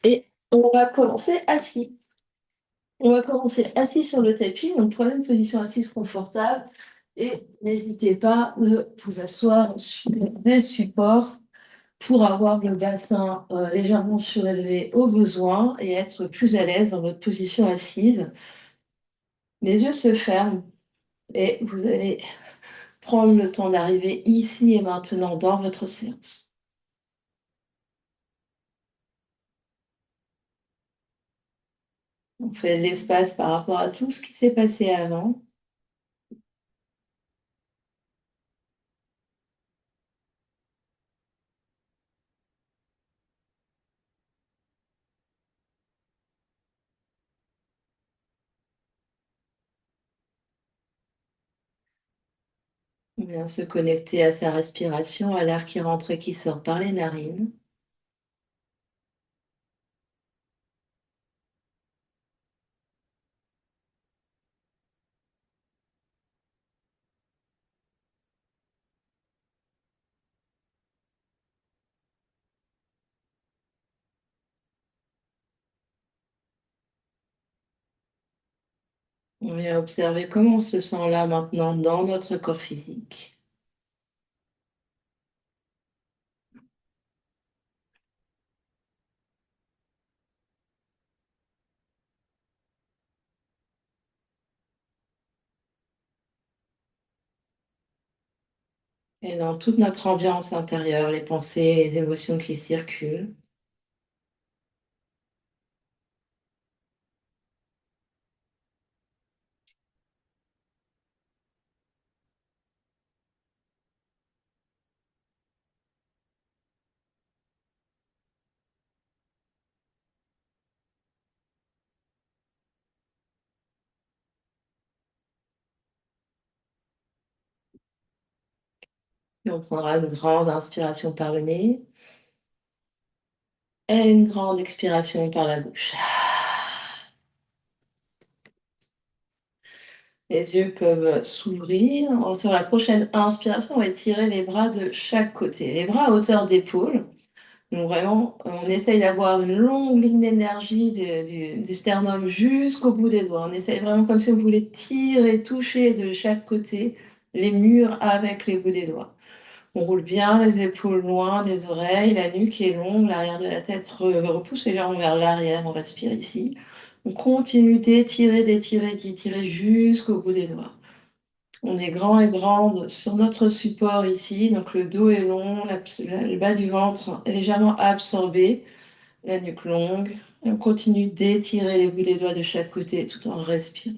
Et on va commencer assis. On va commencer assis sur le tapis. Donc, prenez une position assise confortable et n'hésitez pas de vous asseoir sur des supports pour avoir le bassin légèrement surélevé au besoin et être plus à l'aise dans votre position assise. Les yeux se ferment et vous allez prendre le temps d'arriver ici et maintenant dans votre séance. On fait l'espace par rapport à tout ce qui s'est passé avant. On vient se connecter à sa respiration, à l'air qui rentre et qui sort par les narines. On vient observer comment on se sent là maintenant dans notre corps physique. Et dans toute notre ambiance intérieure, les pensées, les émotions qui circulent. Et on prendra une grande inspiration par le nez et une grande expiration par la bouche. Les yeux peuvent s'ouvrir. Sur la prochaine inspiration, on va étirer les bras de chaque côté. Les bras à hauteur d'épaule. Donc vraiment, on essaye d'avoir une longue ligne d'énergie du sternum jusqu'au bout des doigts. On essaye vraiment comme si on voulait tirer, toucher de chaque côté les murs avec les bouts des doigts. On roule bien les épaules loin des oreilles, la nuque est longue, l'arrière de la tête repousse légèrement vers l'arrière. On respire ici. On continue d'étirer, d'étirer, d'étirer jusqu'au bout des doigts. On est grand et grande sur notre support ici, donc le dos est long, le bas du ventre est légèrement absorbé, la nuque longue. Et on continue d'étirer les bouts des doigts de chaque côté tout en respirant.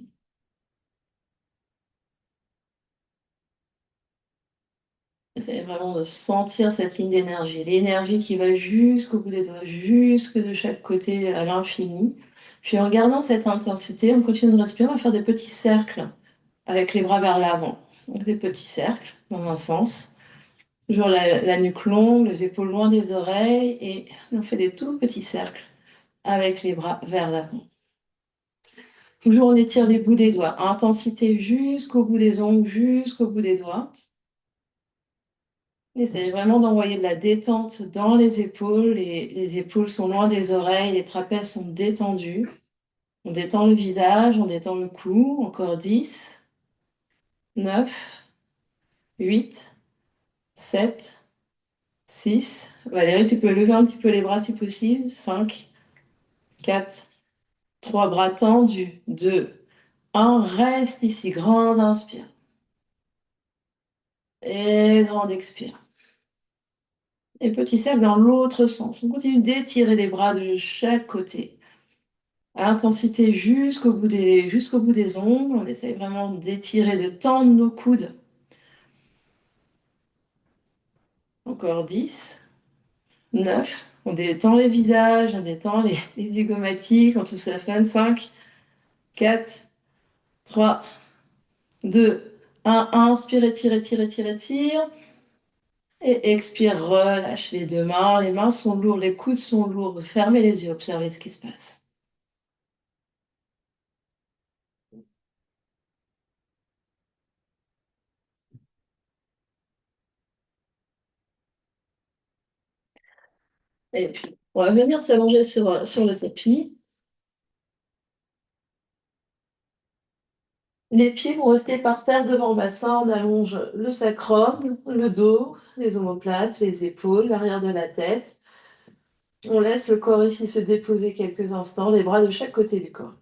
Essayez vraiment de sentir cette ligne d'énergie, l'énergie qui va jusqu'au bout des doigts, jusque de chaque côté à l'infini. Puis en gardant cette intensité, on continue de respirer, on va faire des petits cercles avec les bras vers l'avant. Donc des petits cercles dans un sens. Toujours la nuque longue, les épaules loin des oreilles et on fait des tout petits cercles avec les bras vers l'avant. Toujours on étire les bouts des doigts, intensité jusqu'au bout des ongles, jusqu'au bout des doigts. Essayez vraiment d'envoyer de la détente dans les épaules. Les épaules sont loin des oreilles, les trapèzes sont détendus. On détend le visage, on détend le cou. Encore 10, 9, 8, 7, 6. Valérie, tu peux lever un petit peu les bras si possible. 5, 4, 3 bras tendus. 2, 1. Reste ici. Grande inspire. Et grande expire. Et petit cercle dans l'autre sens. On continue d'étirer les bras de chaque côté. Intensité jusqu'au bout des ongles. On essaye vraiment d'étirer, de tendre nos coudes. Encore 10, 9. On détend les visages, on détend les zygomatiques, on touche la fin. 5, 4, 3, 2, 1. Inspire, étire, étire, étire, étire. Et expire, relâche les deux mains. Les mains sont lourdes, les coudes sont lourds. Fermez les yeux, observez ce qui se passe. Et puis, On va venir s'allonger sur le tapis. Les pieds vont rester par terre devant le bassin. On allonge le sacrum, le dos, les omoplates, les épaules, l'arrière de la tête. On laisse le corps ici se déposer quelques instants, les bras de chaque côté du corps.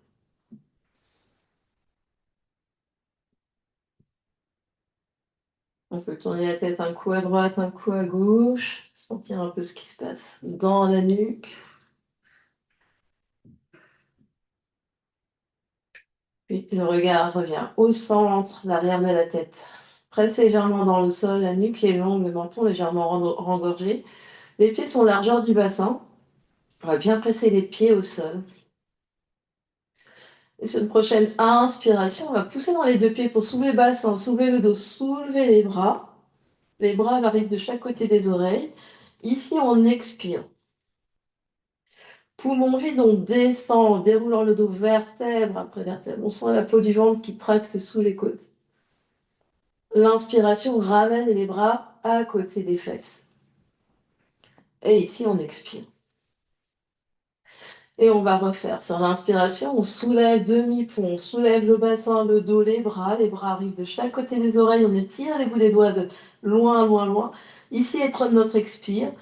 On peut tourner la tête un coup à droite, un coup à gauche, sentir un peu ce qui se passe dans la nuque. Puis le regard revient au centre, l'arrière de la tête. Presse légèrement dans le sol, la nuque est longue, le menton légèrement rengorgé. Les pieds sont largeur du bassin. On va bien presser les pieds au sol. Et sur une prochaine inspiration, on va pousser dans les deux pieds pour soulever le bassin, soulever le dos, soulever les bras. Les bras arrivent de chaque côté des oreilles. Ici, on expire. Poumon vide, on descend en déroulant le dos vertèbre après vertèbre. On sent la peau du ventre qui tracte sous les côtes. L'inspiration ramène les bras à côté des fesses. Et ici, on expire. Et on va refaire. Sur l'inspiration, on soulève demi-pont, on soulève le bassin, le dos, les bras. Les bras arrivent de chaque côté des oreilles. On étire les bouts des doigts de loin, loin, loin. Ici est notre expire.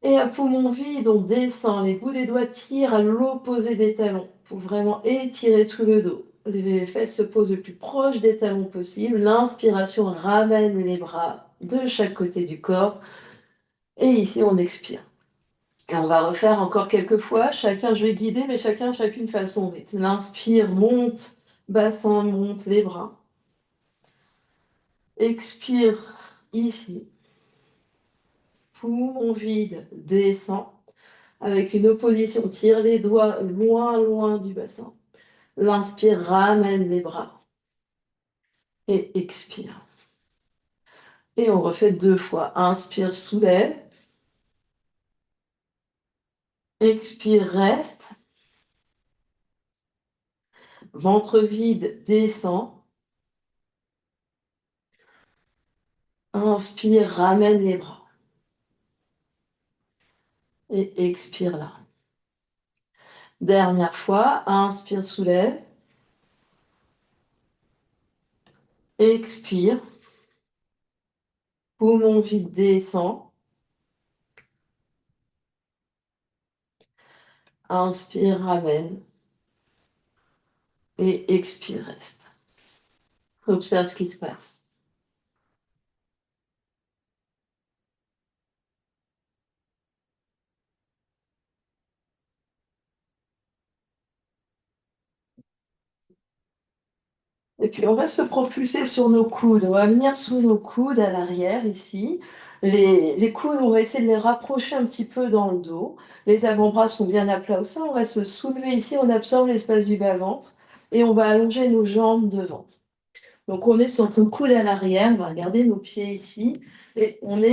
Et à poumon vide, on descend. Les bouts des doigts tirent à l'opposé des talons pour vraiment étirer tout le dos. Les fesses se posent le plus proche des talons possible. L'inspiration ramène les bras de chaque côté du corps. Et ici, on expire. Et on va refaire encore quelques fois. Chacun, je vais guider, mais chacune fait à son rythme. L'inspire, monte, bassin, monte les bras. Expire ici. Poumon vide, descend. Avec une opposition, tire les doigts loin, loin du bassin. L'inspire, ramène les bras. Et expire. Et on refait deux fois. Inspire, soulève. Expire, reste. Ventre vide, descend. Inspire, ramène les bras. Et expire là. Dernière fois. Inspire, soulève. Expire. Poumon vide, descend. Inspire, ramène. Et expire, reste. Observe ce qui se passe. Et puis, on va se propulser sur nos coudes. On va venir sous nos coudes à l'arrière, ici. Les coudes, on va essayer de les rapprocher un petit peu dans le dos. Les avant-bras sont bien à plat au sol. On va se soulever ici. On absorbe l'espace du bas-ventre. Et on va allonger nos jambes devant. Donc, on est sur nos coudes à l'arrière. On va regarder nos pieds ici. Et on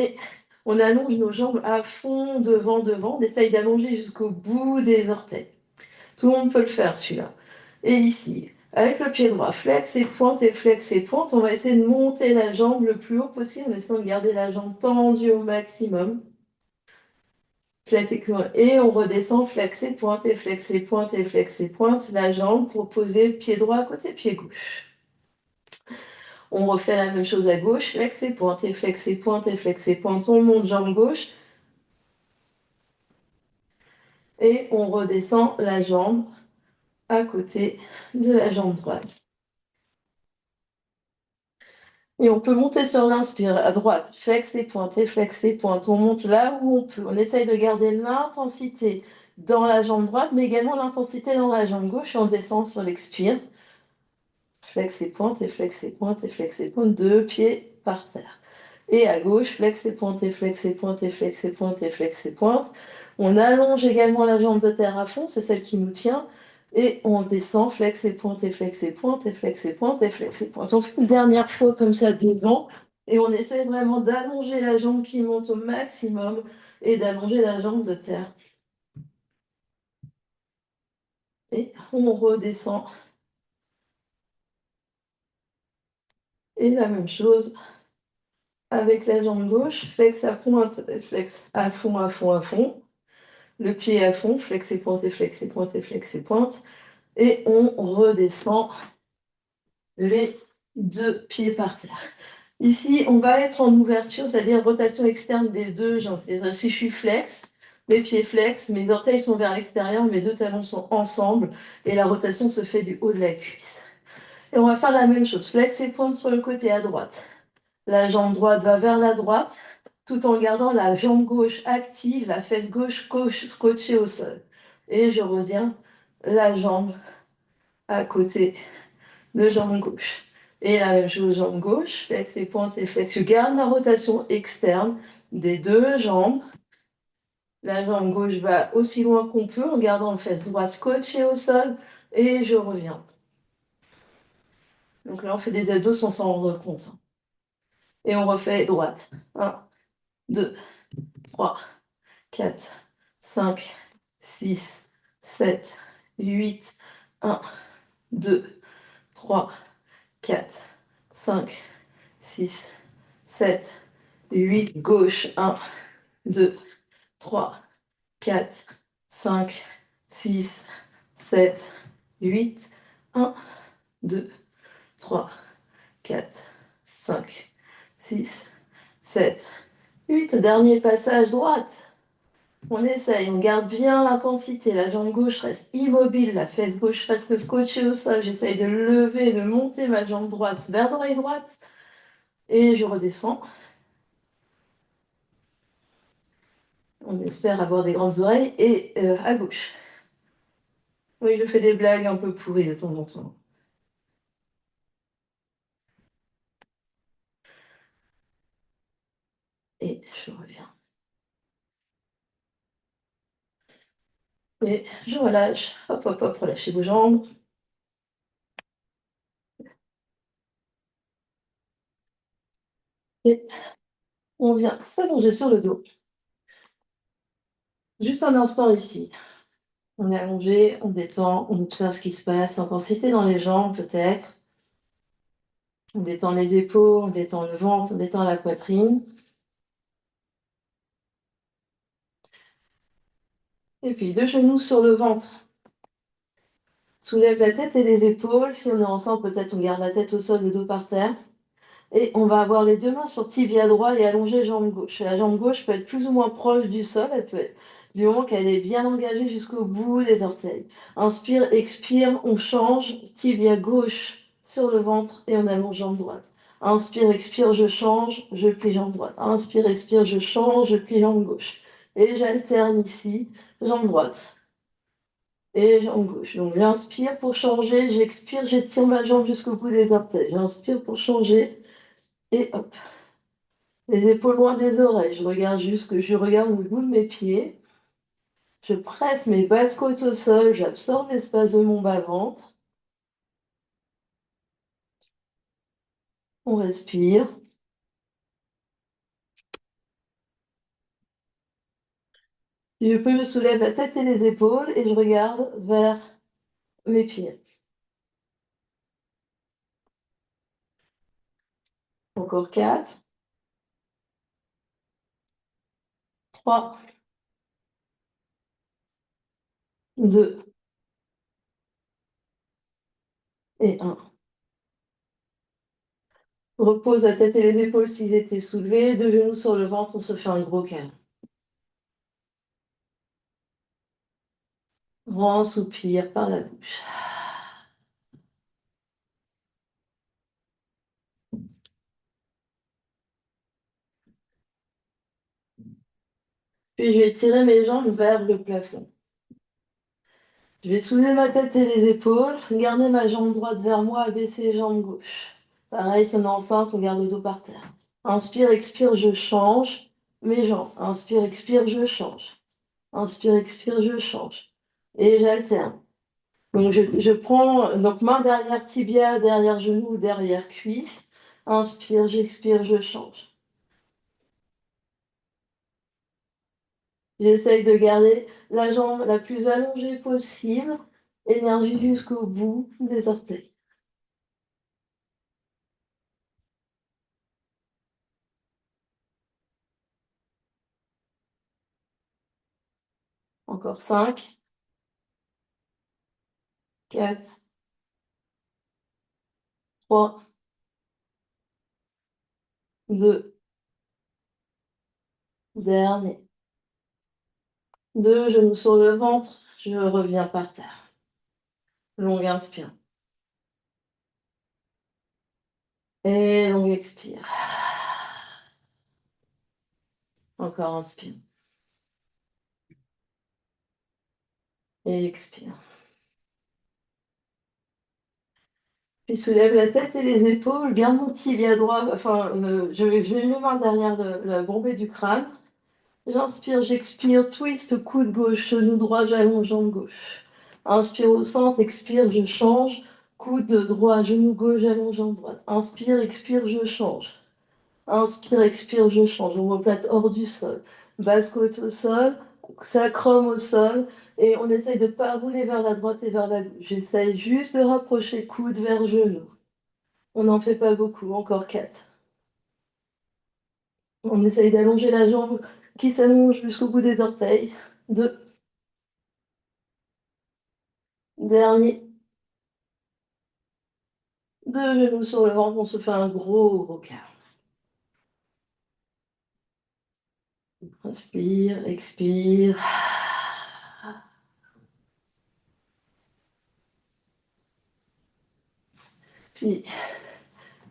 allonge nos jambes à fond, devant, devant. On essaye d'allonger jusqu'au bout des orteils. Tout le monde peut le faire, celui-là. Et ici, avec le pied droit, flex et pointe et flex et pointe, on va essayer de monter la jambe le plus haut possible en essayant de garder la jambe tendue au maximum. Et on redescend, flex et pointe et flex et pointe et flex et pointe la jambe pour poser pied droit à côté pied gauche. On refait la même chose à gauche, flex et pointe et flex et pointe et flex et pointe. On monte jambe gauche et on redescend la jambe à côté de la jambe droite. Et on peut monter sur l'inspire à droite, flex et pointe, et flex et pointe. On monte là où on peut. On essaye de garder l'intensité dans la jambe droite, mais également l'intensité dans la jambe gauche. Et on descend sur l'expire. Flex et pointe, et flex et pointe, et flex et pointe. Deux pieds par terre. Et à gauche, flex et pointe, et flex et pointe, et flex et pointe, et flex et pointe. On allonge également la jambe de terre à fond, c'est celle qui nous tient. Et on descend, flex et pointe, et flex et pointe, et flex et pointe, et flex et pointe. On fait une dernière fois comme ça devant. Et on essaie vraiment d'allonger la jambe qui monte au maximum et d'allonger la jambe de terre. Et on redescend. Et la même chose avec la jambe gauche, flex à pointe, flex à fond, à fond, à fond. le pied à fond, flex et pointe et flex et pointe et flex et pointe. Et on redescend les deux pieds par terre. Ici, on va être en ouverture, c'est-à-dire rotation externe des deux jambes. C'est-à-dire si je suis flex, mes pieds flex, mes orteils sont vers l'extérieur, mes deux talons sont ensemble et la rotation se fait du haut de la cuisse. Et on va faire la même chose, flex et pointe sur le côté à droite. La jambe droite va vers la droite, tout en gardant la jambe gauche active, la fesse gauche scotchée au sol. Et je reviens la jambe à côté de jambe gauche. Et la même chose, jambe gauche, flex et pointe et flex. Je garde ma rotation externe des deux jambes. La jambe gauche va aussi loin qu'on peut en gardant le fesse droite scotché au sol. Et je reviens. Donc là, on fait des abdos sans s'en rendre compte. Et on refait droite. 1, 2, 3, 4, 5, 6, 7, 8. 1, 2, 3, 4, 5, 6, 7, 8. Gauche. 1, 2, 3, 4, 5, 6, 7, 8. 1, 2, 3, 4, 5, 6, 7, 8. Dernier passage droite. On essaye, on garde bien l'intensité. La jambe gauche reste immobile, la fesse gauche presque scotchée au sol. J'essaye de lever, de monter ma jambe droite vers l'oreille droite. Et je redescends. On espère avoir des grandes oreilles. Et à gauche. Oui, je fais des blagues un peu pourries de temps en temps. Et je reviens. Et je relâche. Hop, hop, hop, relâchez vos jambes. Et on vient s'allonger sur le dos. Juste un instant ici. On est allongé, on détend, on observe ce qui se passe. Intensité dans les jambes peut-être. On détend les épaules, on détend le ventre, on détend la poitrine. Et puis deux genoux sur le ventre. Soulève la tête et les épaules. Si on est ensemble, peut-être on garde la tête au sol, le dos par terre. Et on va avoir les deux mains sur tibia droit et allonger jambe gauche. La jambe gauche peut être plus ou moins proche du sol, elle peut être du moment qu'elle est bien engagée jusqu'au bout des orteils. Inspire, expire, on change, tibia gauche sur le ventre et on allonge jambe droite. Inspire, expire, je change, je plie jambe droite. Inspire, expire, je change, je plie jambe gauche. Et j'alterne ici, jambe droite et jambe gauche. Donc j'inspire pour changer, j'expire, j'étire ma jambe jusqu'au bout des orteils. J'inspire pour changer et hop. Les épaules loin des oreilles. Je regarde le bout de mes pieds. Je presse mes basses côtes au sol. J'absorbe l'espace de mon bas-ventre. On respire. Si je peux, je soulève la tête et les épaules et je regarde vers mes pieds. Encore 4, 3, 2 et 1. Repose la tête et les épaules s'ils étaient soulevés. Deux genoux sur le ventre, on se fait un gros câlin. Grand soupir par la bouche. Puis je vais tirer mes jambes vers le plafond. Je vais soulever ma tête et les épaules, garder ma jambe droite vers moi, abaisser les jambes gauche. Pareil, si on est enceinte, on garde le dos par terre. Inspire, expire, je change mes jambes. Inspire, expire, je change. Inspire, expire, je change. Et j'alterne. Donc je prends donc main derrière tibia, derrière genou, derrière cuisse. Inspire, j'expire, je change. J'essaye de garder la jambe la plus allongée possible. Énergie jusqu'au bout des orteils. Encore 5, 4, 3, 2, dernier. 2 genoux sur le ventre, je reviens par terre. Longue inspire. Et longue expire. Encore inspire. Et expire. Puis soulève la tête et les épaules, garde mon tibia droit, enfin, je mets mes mains derrière la bombée du crâne. J'inspire, j'expire, twist, coude gauche, genou droit, jalon, jambe gauche. Inspire au centre, expire, je change. Coude droit, genou gauche, jalon, jambe droite. Inspire, expire, je change. Inspire, expire, je change. Omoplate hors du sol. Basse côte au sol, sacrum au sol. Et on essaye de ne pas rouler vers la droite et vers la gauche. J'essaye juste de rapprocher coude vers genou. On n'en fait pas beaucoup, encore 4. On essaye d'allonger la jambe qui s'allonge jusqu'au bout des orteils. 2. Dernier. 2 genoux sur le ventre, on se fait un gros câlin. Inspire, expire. Puis,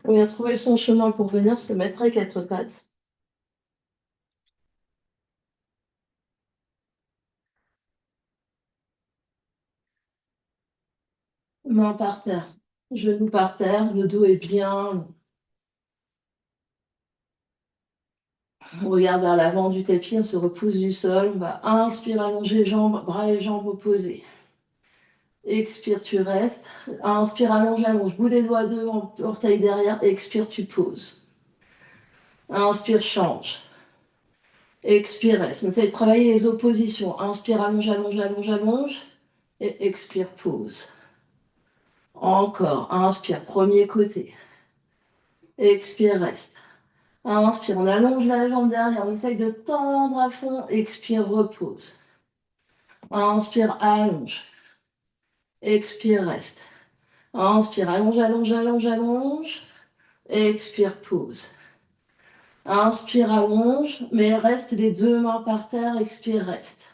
on vient trouver son chemin pour venir se mettre à 4 pattes. Main par terre, genoux par terre, le dos est bien. On regarde vers l'avant du tapis, on se repousse du sol. On va inspire, allonger jambes, bras et jambes opposés. Expire, tu restes. Inspire, allonge, allonge. Bout des doigts devant, orteil derrière. Expire, tu poses. Inspire, change. Expire, reste. On essaie de travailler les oppositions. Inspire, allonge, allonge, allonge, allonge. Et expire, pause. Encore. Inspire, premier côté. Expire, reste. Inspire, on allonge la jambe derrière. On essaye de tendre à fond. Expire, repose. Inspire, allonge. Expire, reste. Inspire, allonge, allonge, allonge, allonge. Expire, pause. Inspire, allonge, mais reste les 2 mains par terre, expire, reste.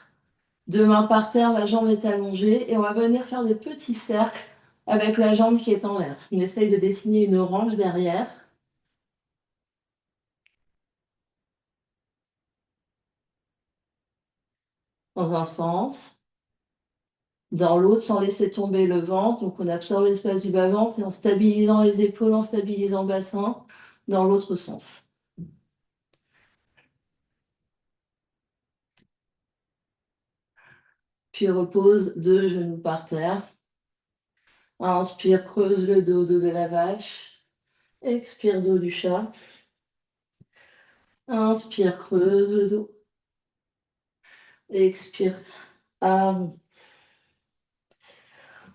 2 mains par terre, la jambe est allongée et on va venir faire des petits cercles avec la jambe qui est en l'air. On essaye de dessiner une orange derrière. Dans un sens, dans l'autre sans laisser tomber le ventre. Donc on absorbe l'espace du bas-ventre et en stabilisant les épaules, en stabilisant le bassin, dans l'autre sens. Puis repose 2 genoux par terre. Inspire, creuse le dos, dos de la vache. Expire, dos du chat. Inspire, creuse le dos. Expire, arrondis.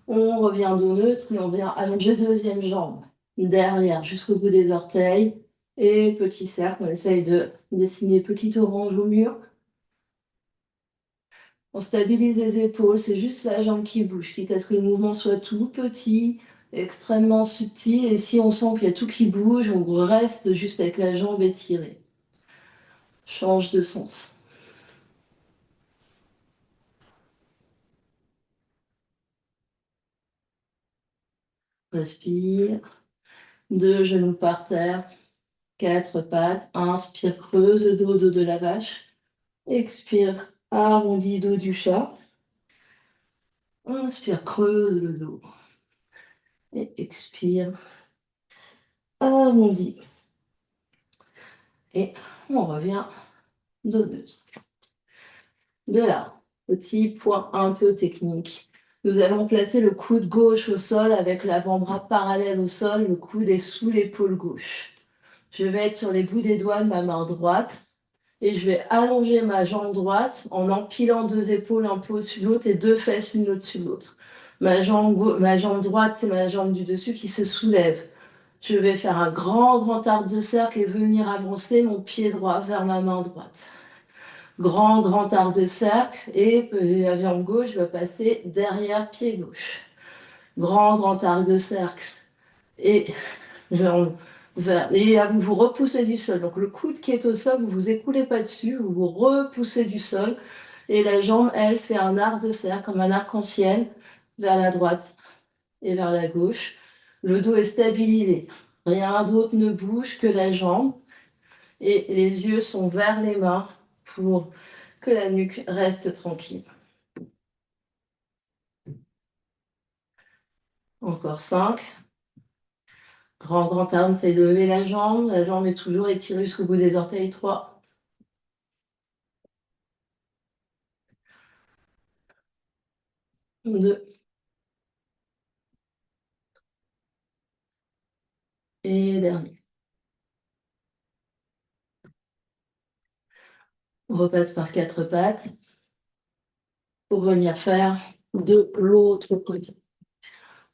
On revient dos neutre et on vient allonger deuxième jambe. Derrière, jusqu'au bout des orteils. Et petit cercle, on essaye de dessiner petite orange au mur. On stabilise les épaules, c'est juste la jambe qui bouge, quitte à ce que le mouvement soit tout petit, extrêmement subtil. Et si on sent qu'il y a tout qui bouge, on reste juste avec la jambe étirée. Change de sens. Respire. 2 genoux par terre. 4 pattes. Inspire, creuse le dos, dos de la vache. Expire, arrondis dos du chat. Inspire, creuse le dos. Et expire, arrondis. Et on revient dos neutre. De là, petit point un peu technique. Nous allons placer le coude gauche au sol avec l'avant-bras parallèle au sol. Le coude est sous l'épaule gauche. Je vais être sur les bouts des doigts de ma main droite. Et je vais allonger ma jambe droite en empilant 2 épaules un peu au-dessus de l'autre et 2 fesses l'une au-dessus de l'autre. Ma jambe droite, c'est ma jambe du dessus qui se soulève. Je vais faire un grand arc de cercle et venir avancer mon pied droit vers ma main droite. Grand arc de cercle et la jambe gauche va passer derrière pied gauche. Grand arc de cercle et jambe vers. Et là, vous vous repoussez du sol. Donc le coude qui est au sol, vous vous écoulez pas dessus, vous vous repoussez du sol. Et la jambe, elle, fait un arc de cercle, comme un arc-en-ciel, vers la droite et vers la gauche. Le dos est stabilisé. Rien d'autre ne bouge que la jambe. Et les yeux sont vers les mains pour que la nuque reste tranquille. Encore 5. Grand arme, c'est lever la jambe. La jambe est toujours étirée jusqu'au bout des orteils. 3. 2. Et dernier. On repasse par 4 pattes pour venir faire de l'autre côté.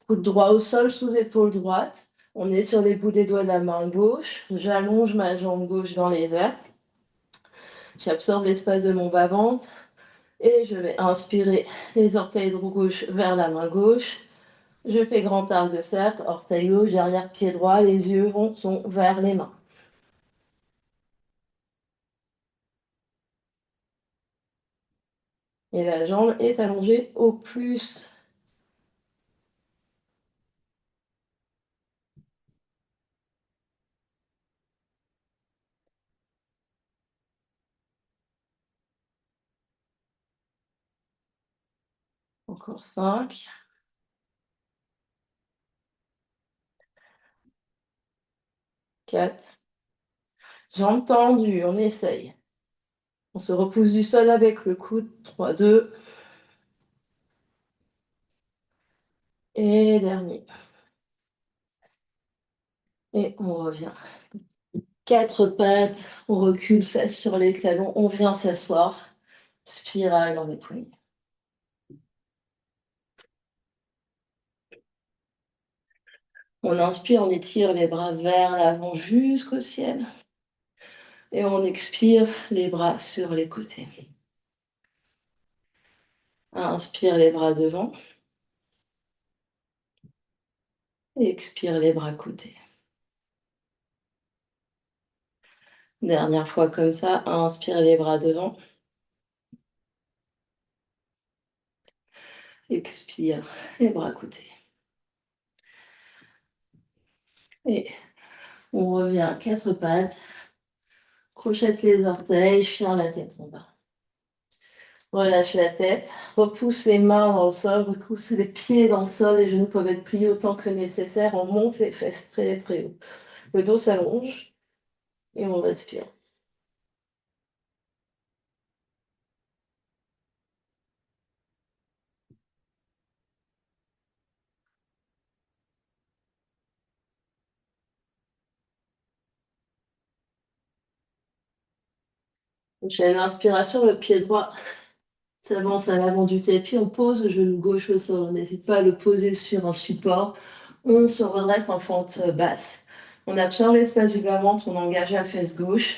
Coude droit au sol sous épaule droite. On est sur les bouts des doigts de la main gauche. J'allonge ma jambe gauche dans les airs. J'absorbe l'espace de mon bas-ventre. Et je vais inspirer les orteils de gauche vers la main gauche. Je fais grand arc de cercle, orteil gauche, arrière pied droit. Les yeux sont vers les mains. Et la jambe est allongée au plus. Encore 5. 4. Jambes tendues, on essaye. On se repousse du sol avec le coude. 3, 2. Et dernier. Et on revient. 4 pattes, on recule, fesses sur les talons, on vient s'asseoir. Spirale en épaulé. On inspire, on étire les bras vers l'avant jusqu'au ciel. Et on expire les bras sur les côtés. Inspire les bras devant. Et expire les bras côtés. Dernière fois comme ça, inspire les bras devant. Expire les bras côtés. Et on revient à 4 pattes. Crochette les orteils, chien la tête en bas. Relâche la tête, repousse les mains dans le sol, repousse les pieds dans le sol, les genoux peuvent être pliés autant que nécessaire. On monte les fesses très très haut. Le dos s'allonge et on respire. Prochaine inspiration, le pied droit s'avance à l'avant du tapis, on pose le genou gauche au sol, on n'hésite pas à le poser sur un support. On se redresse en fente basse. On absorbe l'espace du bas-ventre, on engage la fesse gauche.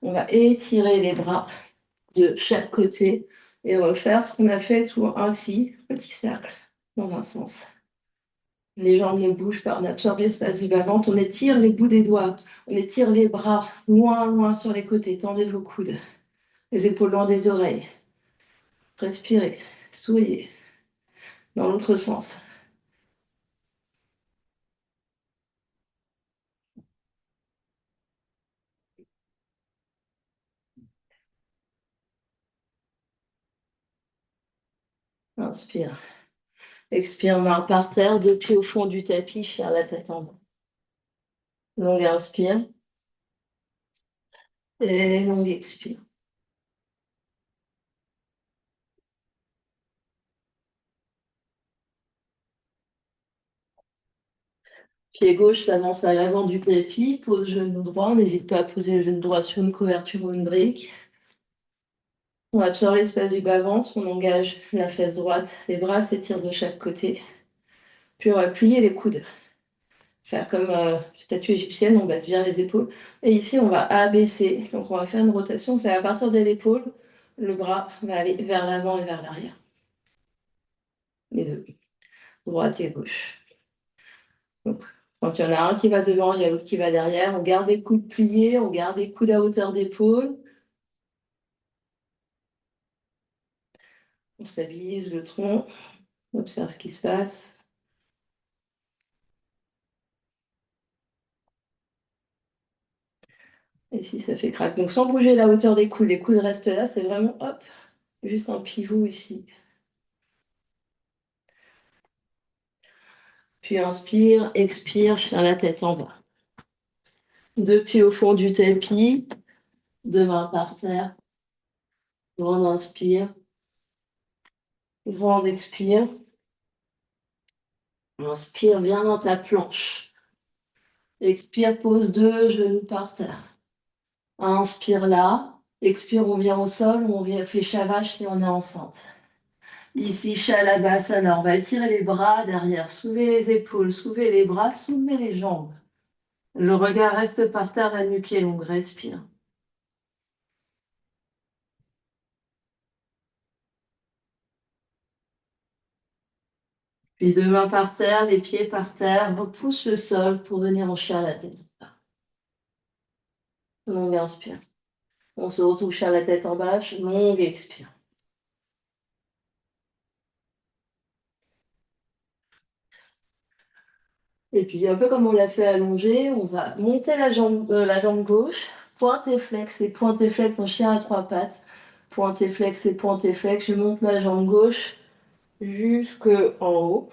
On va étirer les bras de chaque côté et refaire ce qu'on a fait tout ainsi, petit cercle dans un sens. Les jambes ne bougent pas, on absorbe l'espace du bas-ventre, on étire les bouts des doigts, on étire les bras loin sur les côtés, tendez vos coudes, les épaules loin des oreilles. Respirez, souriez. Dans l'autre sens. Inspire. Expire, main par terre, deux pieds au fond du tapis, chien la tête en bas. Longue inspire. Et longue expire. Pied gauche s'avance à l'avant du tapis, pose genou droit. N'hésite pas à poser le genou droit sur une couverture ou une brique. On absorbe l'espace du bas-ventre, on engage la fesse droite, les bras s'étirent de chaque côté. Puis on va plier les coudes. Faire comme statue égyptienne, on baisse bien les épaules. Et ici, on va abaisser. Donc on va faire une rotation, c'est à partir de l'épaule. le bras va aller vers l'avant et vers l'arrière. Les deux, droite et gauche. Donc, quand il y en a un qui va devant, il y a l'autre qui va derrière. On garde les coudes pliés, on garde les coudes à hauteur d'épaule. On stabilise le tronc, on observe ce qui se passe. Et si ça fait craque. Donc sans bouger la hauteur des coudes, les coudes restent là, c'est vraiment hop, juste un pivot ici. Puis inspire, expire, je tiens la tête en bas. Deux pieds au fond du tapis, deux mains par terre. Grande inspire, grande expire. Inspire bien dans ta planche. Expire, pose deux genoux par terre. Inspire là. Expire, on vient au sol ou fait chavage si on est enceinte. Ici, Shalabhasana. On va étirer les bras derrière, soulever les épaules, soulever les bras, soulever les jambes. Le regard reste par terre, la nuque est longue. Respire. Puis deux mains par terre, les pieds par terre. Repousse le sol pour venir en chien à la tête. Longue inspire. On se retrouve chien à la tête en bas. Longue expire. Et puis, un peu comme on l'a fait allongé, on va monter la jambe gauche, pointe et flex en chien à trois pattes. Pointe et flex et pointe et flex. Je monte ma jambe gauche jusqu'en haut.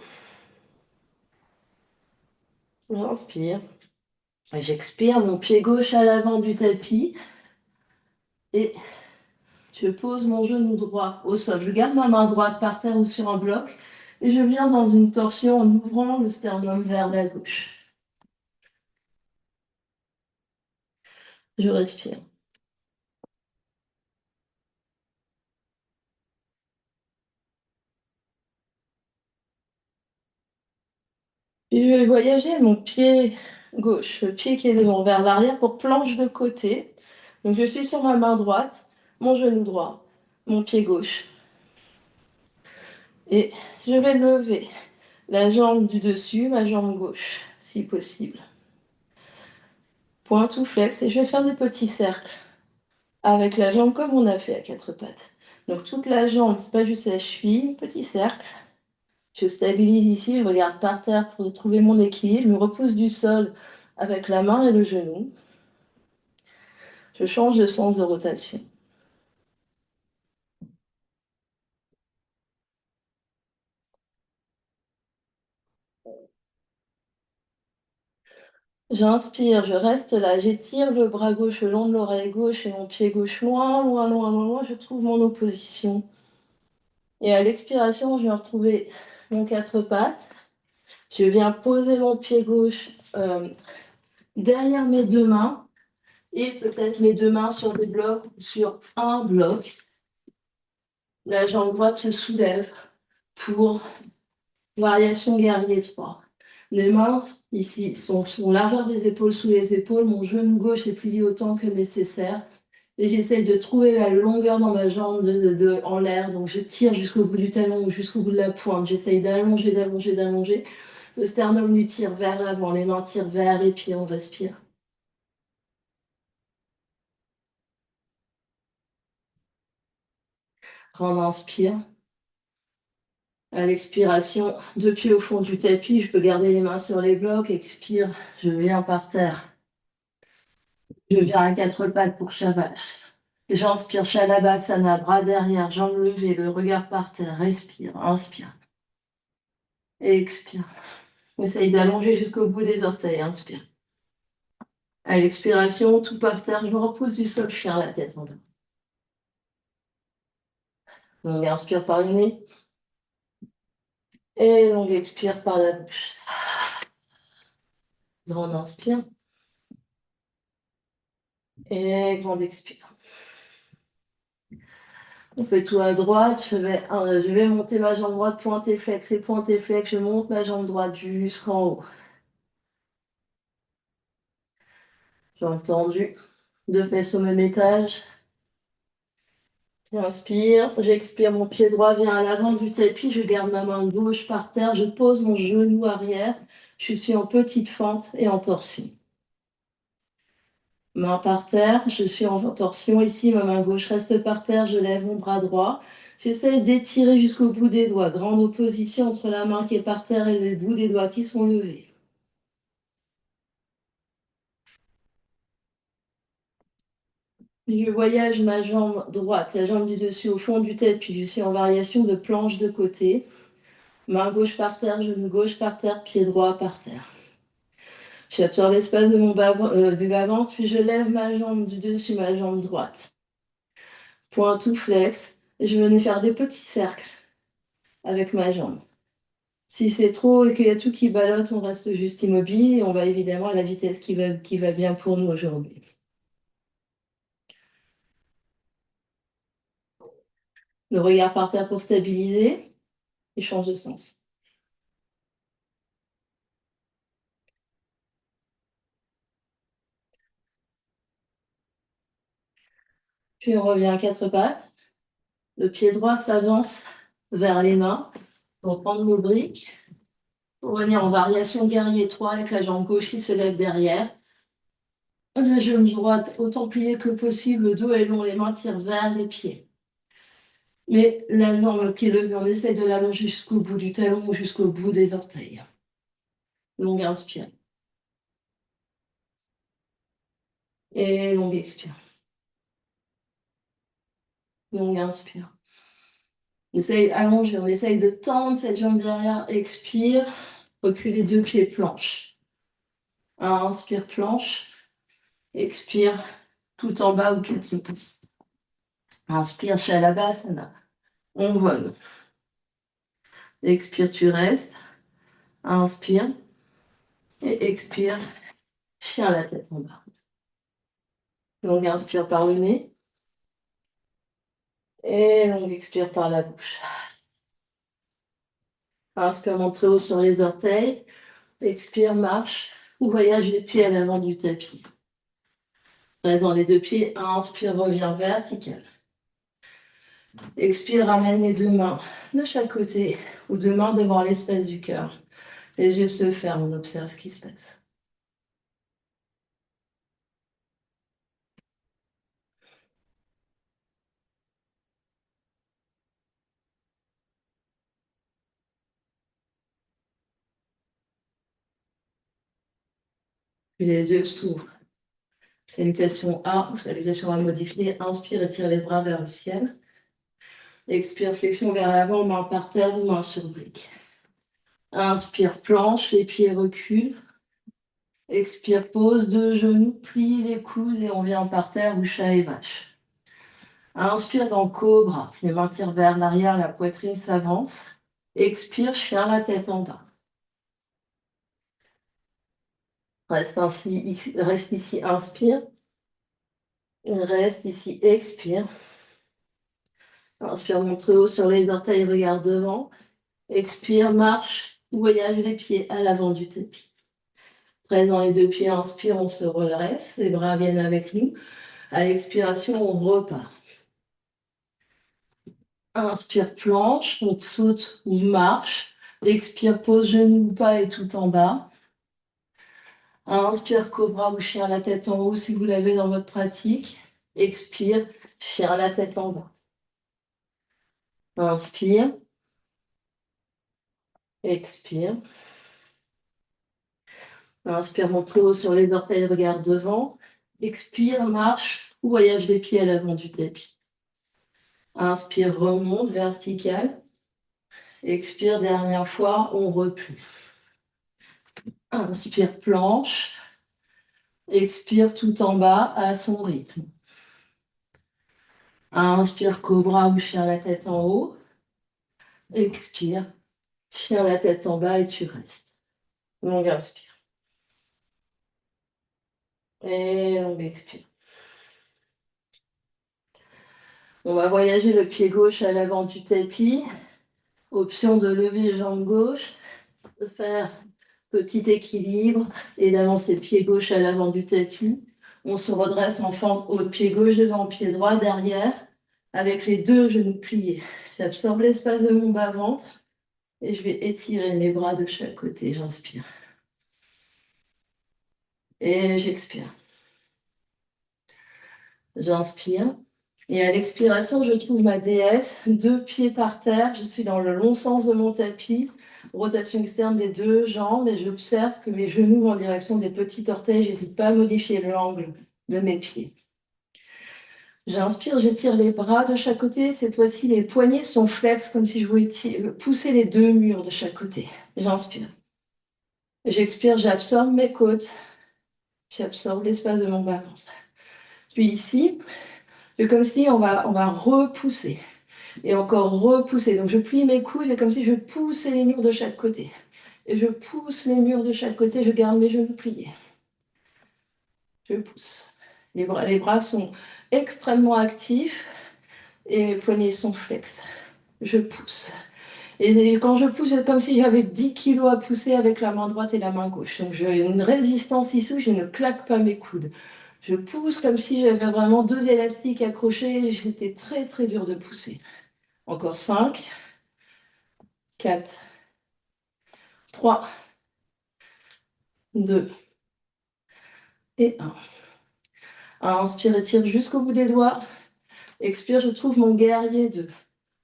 J'inspire. Et j'expire, mon pied gauche à l'avant du tapis. Et je pose mon genou droit au sol. Je garde ma main droite par terre ou sur un bloc. Et je viens dans une torsion en ouvrant le sternum vers la gauche. Je respire. Et je vais voyager mon pied gauche, le pied qui est devant, vers l'arrière pour planche de côté. Donc je suis sur ma main droite, mon genou droit, mon pied gauche. Et je vais lever la jambe du dessus, ma jambe gauche, si possible. Pointe ou flex, et je vais faire des petits cercles avec la jambe comme on a fait à quatre pattes. Donc toute la jambe, c'est pas juste la cheville, petit cercle. Je stabilise ici, je regarde par terre pour trouver mon équilibre. Je me repousse du sol avec la main et le genou. Je change de sens de rotation. J'inspire, je reste là, j'étire le bras gauche le long de l'oreille gauche et mon pied gauche loin, loin, loin, loin, loin. Je trouve mon opposition. Et à l'expiration, je vais retrouver mon quatre pattes. Je viens poser mon pied gauche derrière mes deux mains et peut-être mes deux mains sur des blocs ou sur un bloc. La jambe droite se soulève pour variation guerrier 3. Les mains ici sont largeur des épaules sous les épaules. Mon genou gauche est plié autant que nécessaire. Et j'essaye de trouver la longueur dans ma jambe en l'air. Donc je tire jusqu'au bout du talon ou jusqu'au bout de la pointe. J'essaye d'allonger, d'allonger, d'allonger. Le sternum lui tire vers l'avant. Les mains tirent vers les pieds. On respire. Grande inspire. À l'expiration, deux pieds au fond du tapis. Je peux garder les mains sur les blocs. Expire. Je viens par terre. Je viens à quatre pattes pour Shavash. J'inspire, Shalabhasana, bras derrière, jambes levées, le regard par terre. Respire, inspire. Et expire. Essaye d'allonger jusqu'au bout des orteils. Inspire. À l'expiration, tout par terre, je me repose du sol, chien la tête en bas. Longue inspire par le nez. Et longue expire par la bouche. Grande inspire. Et grande expire. On fait tout à droite. Je vais monter ma jambe droite, pointer flex et pointer flex. Je monte ma jambe droite jusqu'en haut. Jambes tendues. Deux fesses au même étage. J'inspire, j'expire, mon pied droit vient à l'avant du tapis, je garde ma main gauche par terre, je pose mon genou arrière, je suis en petite fente et en torsion. Main par terre, je suis en torsion ici, ma main gauche reste par terre, je lève mon bras droit. J'essaie d'étirer jusqu'au bout des doigts, grande opposition entre la main qui est par terre et le bout des doigts qui sont levés. Je voyage ma jambe droite, la jambe du dessus au fond du tapis, je suis en variation de planche de côté. Main gauche par terre, genou gauche par terre, pied droit par terre. J'absorbe l'espace de du bas-ventre, puis je lève ma jambe du dessus, ma jambe droite. Point tout flex. Et je venais faire des petits cercles avec ma jambe. Si c'est trop et qu'il y a tout qui ballotte, on reste juste immobile et on va évidemment à la vitesse qui va bien pour nous aujourd'hui. Le regard par terre pour stabiliser et change de sens. Puis on revient à quatre pattes. Le pied droit s'avance vers les mains pour prendre nos briques. Pour venir en variation guerrier 3 avec la jambe gauche qui se lève derrière. La jambe droite autant pliée que possible, le dos est long, les mains tirent vers les pieds. Mais la jambe, le pied levé, on essaie de l'allonger jusqu'au bout du talon ou jusqu'au bout des orteils. Longue inspire. Et longue expire. Longue inspire. On essaye de tendre cette jambe derrière. Expire. Recule les deux pieds planche. Inspire planche. Expire tout en bas ou quatre pouces. Inspire Shalabhasana. On vole. Expire, tu restes. Inspire. Et expire. Chien la tête en bas. Longue inspire par le nez. Et longue expire par la bouche. Inspire, monte très haut sur les orteils. Expire, marche ou voyage les pieds à l'avant du tapis. Reste dans les deux pieds. Inspire, reviens vertical. Expire, ramène les deux mains de chaque côté ou deux mains devant l'espace du cœur. Les yeux se ferment, on observe ce qui se passe. Puis les yeux s'ouvrent. Salutation A ou salutation A modifiée. Inspire, étire les bras vers le ciel. Expire, flexion vers l'avant, main par terre ou main sur brique. Inspire, planche, les pieds reculent. Expire, pose, deux genoux, plie les coudes et on vient par terre ou chat et vache. Inspire dans cobra, les mains tirent vers l'arrière, la poitrine s'avance. Expire, chien la tête en bas. Reste ici, inspire. Reste ici, expire. Inspire, monte très haut sur les orteils, regarde devant. Expire, marche, voyage les pieds à l'avant du tapis. Présent les deux pieds, inspire, on se redresse, les bras viennent avec nous. À l'expiration, on repart. Inspire, planche, on saute ou marche. Expire, pose genou, pas et tout en bas. Inspire, cobra ou chien la tête en haut si vous l'avez dans votre pratique. Expire, chien la tête en bas. Inspire. Expire. Inspire, monte très haut sur les orteils, regarde devant. Expire, marche ou voyage les pieds à l'avant du tapis. Inspire, remonte, vertical. Expire, dernière fois, on replie. Inspire, planche. Expire tout en bas à son rythme. Inspire, cobra ou chien la tête en haut. Expire, chien la tête en bas et tu restes. Longue inspire. Et longue expire. On va voyager le pied gauche à l'avant du tapis. Option de lever jambe gauche, de faire petit équilibre et d'avancer pied gauche à l'avant du tapis. On se redresse en fente haute, pied gauche devant pied droit derrière. avec les deux genoux pliés. J'absorbe l'espace de mon bas-ventre et je vais étirer mes bras de chaque côté. J'inspire. Et j'expire. J'inspire. Et à l'expiration, je trouve ma déesse, deux pieds par terre. Je suis dans le long sens de mon tapis, rotation externe des deux jambes, et j'observe que mes genoux vont en direction des petits orteils. Je n'hésite pas à modifier l'angle de mes pieds. J'inspire, j'étire les bras de chaque côté. Cette fois-ci, les poignets sont flex, comme si je voulais pousser les deux murs de chaque côté. J'inspire. J'expire, j'absorbe mes côtes. J'absorbe l'espace de mon bas-ventre. Puis ici, c'est comme si on va repousser. Et encore repousser. Donc je plie mes coudes et comme si je poussais les murs de chaque côté. Et je pousse les murs de chaque côté, je garde mes genoux pliés. Je pousse. Les bras sont extrêmement actifs et mes poignets sont flex. Je pousse. Et quand je pousse, c'est comme si j'avais 10 kilos à pousser avec la main droite et la main gauche. Donc j'ai une résistance ici, je ne claque pas mes coudes. Je pousse comme si j'avais vraiment deux élastiques accrochés. C'était très très dur de pousser. Encore 5, 4, 3, 2 et 1. Inspire, étire jusqu'au bout des doigts. Expire, je trouve mon guerrier 2.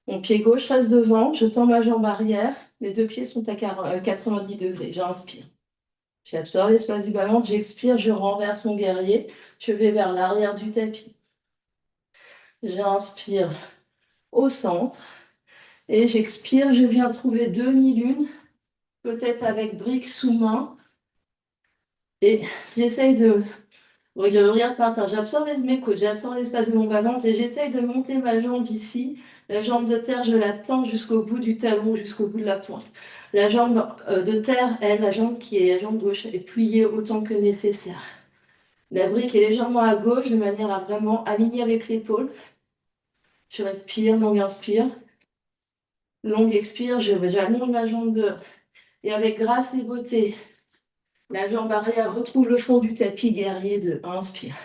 Mon pied gauche reste devant, je tends ma jambe arrière. Mes deux pieds sont à 90 degrés. J'inspire. J'absorbe l'espace du bas-ventre, j'expire, je renverse mon guerrier. Je vais vers l'arrière du tapis. J'inspire au centre. Et j'expire, je viens trouver demi-lune, peut-être avec briques sous main. Et j'essaye de je regarde par terre, j'absorbe mes côtes, j'absorbe l'espace de mon bas-ventre et j'essaye de monter ma jambe ici. La jambe de terre, je la tends jusqu'au bout du talon, jusqu'au bout de la pointe. La jambe de terre, elle, la jambe qui est la jambe gauche, est pliée autant que nécessaire. La brique est légèrement à gauche de manière à vraiment aligner avec l'épaule. Je respire, longue inspire. Longue expire, j'allonge ma jambe et avec grâce et beauté, la jambe arrière retrouve le fond du tapis guerrier de inspire.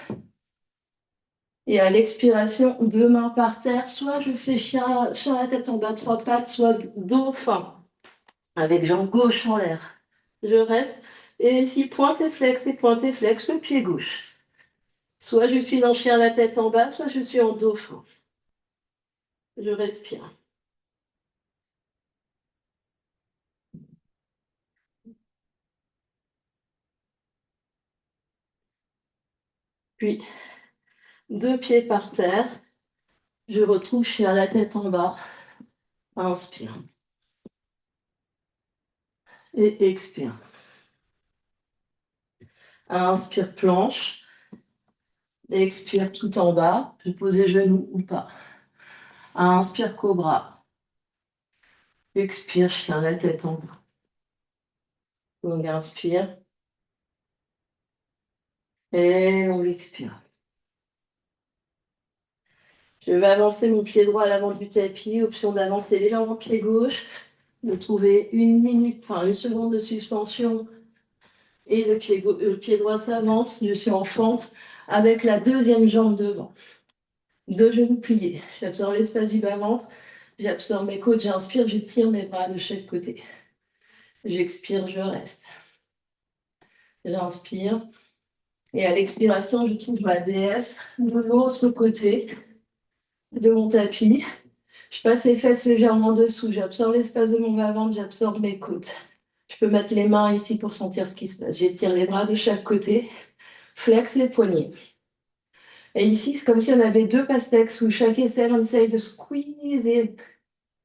Et à l'expiration, deux mains par terre, soit je fais chien la tête en bas, trois pattes, soit dauphin, avec jambe gauche en l'air. Je reste. Et ici, pointe et flex, le pied gauche. Soit je suis dans chien la tête en bas, soit je suis en dauphin. Je respire. Puis, deux pieds par terre. Je retrouve chien la tête en bas. Inspire. Et expire. Inspire, planche. Expire tout en bas. Je pose les genoux ou pas. Inspire, cobra. Expire, chien la tête en bas. Donc inspire. Et on expire. Je vais avancer mon pied droit à l'avant du tapis. Option d'avancer légèrement pied gauche. De trouver une minute, enfin une seconde de suspension. Et le pied droit s'avance. Je suis en fente avec la deuxième jambe devant. Deux genoux pliés. J'absorbe l'espace du bas-ventre. J'absorbe mes côtes. J'inspire. Je tire mes bras de chaque côté. J'expire. Je reste. J'inspire. Et à l'expiration, je trouve ma déesse de l'autre côté de mon tapis. Je passe les fesses légèrement en dessous. J'absorbe l'espace de mon bas-ventre. J'absorbe mes côtes. Je peux mettre les mains ici pour sentir ce qui se passe. J'étire les bras de chaque côté. Flex les poignets. Et ici, c'est comme si on avait deux pastèques sous chaque aisselle. On essaye de squeezer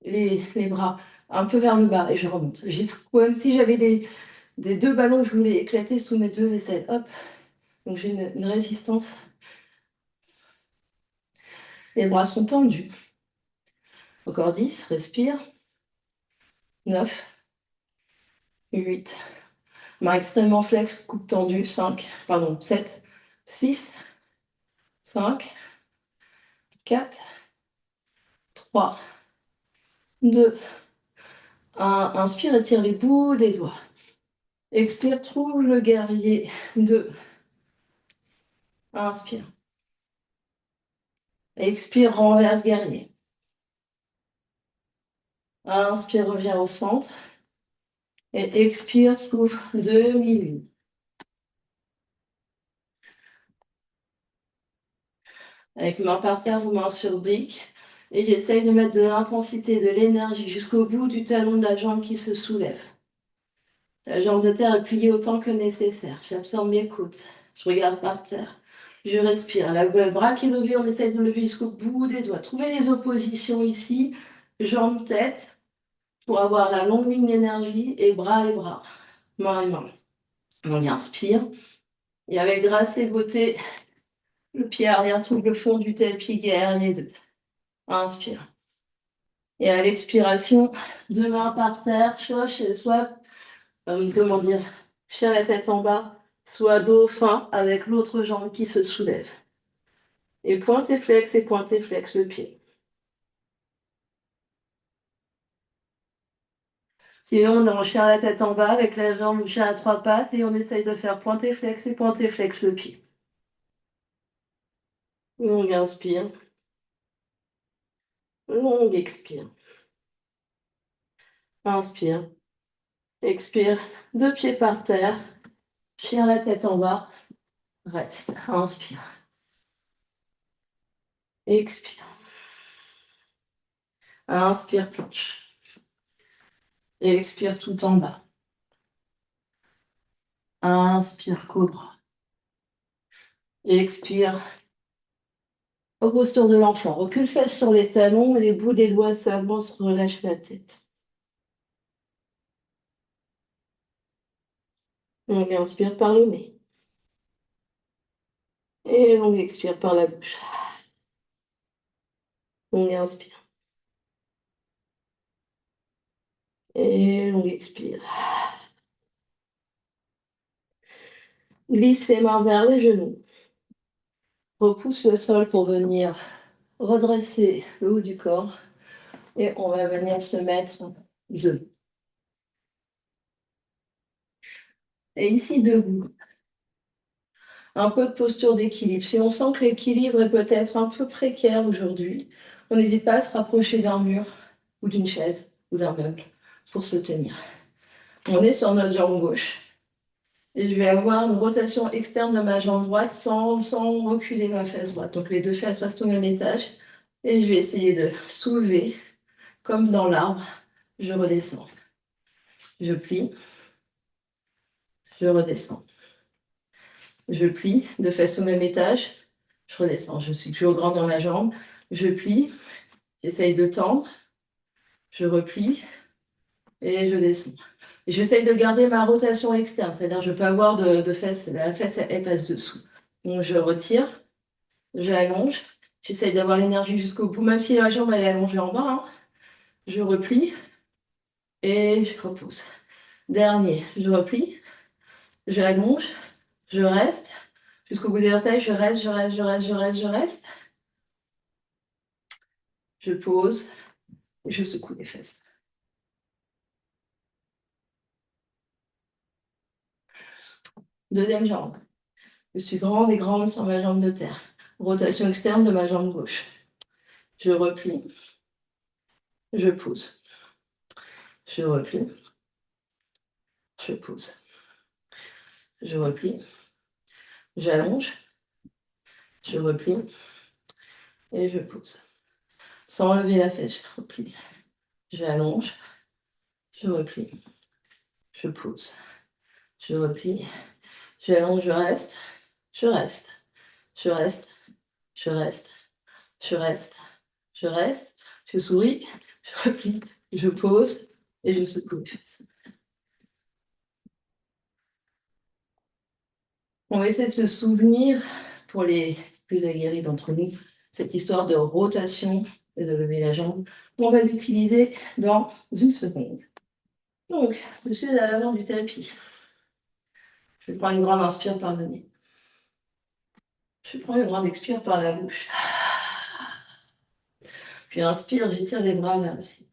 les bras un peu vers le bas et je remonte. J'ai comme si j'avais des deux ballons que je voulais éclater sous mes deux aisselles. Hop. Donc j'ai une résistance. Les bras sont tendus. Encore 10, respire. 9, 8. Main extrêmement flex, coude tendue. 5, pardon, 7, 6, 5, 4, 3, 2, 1. Inspire, étire les bouts des doigts. Expire, trouve le guerrier. 2. Inspire. Expire, renverse guerrier. Inspire, reviens au centre. Et expire, souffle, demi-lune. Avec main par terre, vos mains sur briques. Et j'essaye de mettre de l'intensité, de l'énergie jusqu'au bout du talon de la jambe qui se soulève. La jambe de terre est pliée autant que nécessaire. J'absorbe mes côtes. Je regarde par terre. Je respire. Le bras qui est levé, on essaye de le lever jusqu'au bout des doigts. Trouvez les oppositions ici. Jambes, tête, pour avoir la longue ligne d'énergie. Et bras, main et main. On inspire. Et avec grâce et beauté, le pied arrière trouve le fond du tapis guerrier 2. Inspire. Et à l'expiration, deux mains par terre, soit comment dire, chien la tête en bas, soit dauphin avec l'autre jambe qui se soulève. Et pointe et flex le pied. Sinon, on chien la tête en bas avec la jambe chien à trois pattes et on essaye de faire pointe et flex le pied. Longue inspire. Longue expire. Inspire. Expire. Deux pieds par terre. Chien la tête en bas. Reste. Inspire. Expire. Inspire, planche. Et expire tout en bas. Inspire, cobra. Et expire. Au posture de l'enfant. Recule fesses sur les talons et les bouts des doigts s'avancent, relâche la tête. Longue inspire par le nez. Et longue expire par la bouche. Longue inspire. Et longue expire. Glisse les mains vers les genoux. Repousse le sol pour venir redresser le haut du corps. Et on va venir se mettre debout. Et ici, debout. Un peu de posture d'équilibre. Si on sent que l'équilibre est peut-être un peu précaire aujourd'hui, on n'hésite pas à se rapprocher d'un mur ou d'une chaise ou d'un meuble pour se tenir. On est sur notre jambe gauche. Et je vais avoir une rotation externe de ma jambe droite sans reculer ma fesse droite. Donc les deux fesses restent au même étage. Et je vais essayer de soulever comme dans l'arbre. Je redescends. Je plie. Je redescends. Je plie, deux fesses au même étage. Je redescends. Je suis toujours grande dans ma jambe. Je plie. J'essaye de tendre. Je replie. Et je descends. Et j'essaye de garder ma rotation externe. C'est-à-dire je peux avoir de fesses. La fesse, elle passe dessous. Donc je retire. J'allonge. J'essaye d'avoir l'énergie jusqu'au bout, même si la jambe elle est allongée en bas. Hein. Je replie et je repose. Dernier, je replie, j'allonge, je reste. Jusqu'au bout des orteils, je reste. Je pose et je secoue les fesses. Deuxième jambe. Je suis grande et grande sur ma jambe de terre. Rotation externe de ma jambe gauche. Je replie. Je pose. Je replie. Je pose. Je replie. J'allonge. Je replie. Et je pose. Sans lever la fesse, je replie. J'allonge. Je replie. Je pose. Je replie. J'allonge, je reste. Je reste. Je reste. Je reste. Je reste. Je reste. Je souris. Je replie. Je pose. Et je secoue les fesses. On va essayer de se souvenir, pour les plus aguerris d'entre nous, cette histoire de rotation et de lever la jambe. On va l'utiliser dans une seconde. Donc, je suis à l'avant du tapis. Je prends une grande inspire par le nez. Je prends une grande expire par la bouche. Puis inspire, j'étire les bras vers le ciel.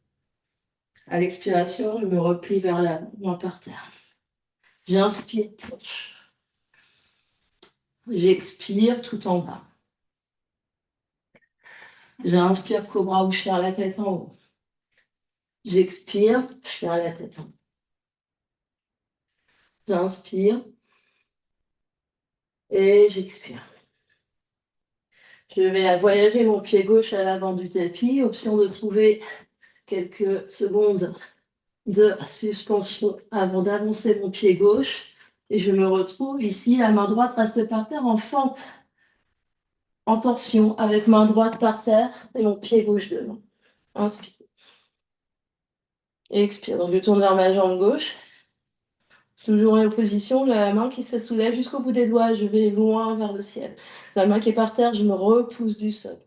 À l'expiration, je me replie vers l'avant, main par terre. J'inspire, j'expire tout en bas. J'inspire, cobra ou chien, la tête en haut. J'expire, chien, la tête en haut. J'inspire et j'expire. Je vais voyager mon pied gauche à l'avant du tapis, option de trouver quelques secondes de suspension avant d'avancer mon pied gauche. Et je me retrouve ici, la main droite reste par terre en fente, en torsion, avec main droite par terre et mon pied gauche devant. Inspire. Et expire. Donc je tourne vers ma jambe gauche. Toujours en position, la main qui se soulève jusqu'au bout des doigts, je vais loin vers le ciel. La main qui est par terre, je me repousse du sol.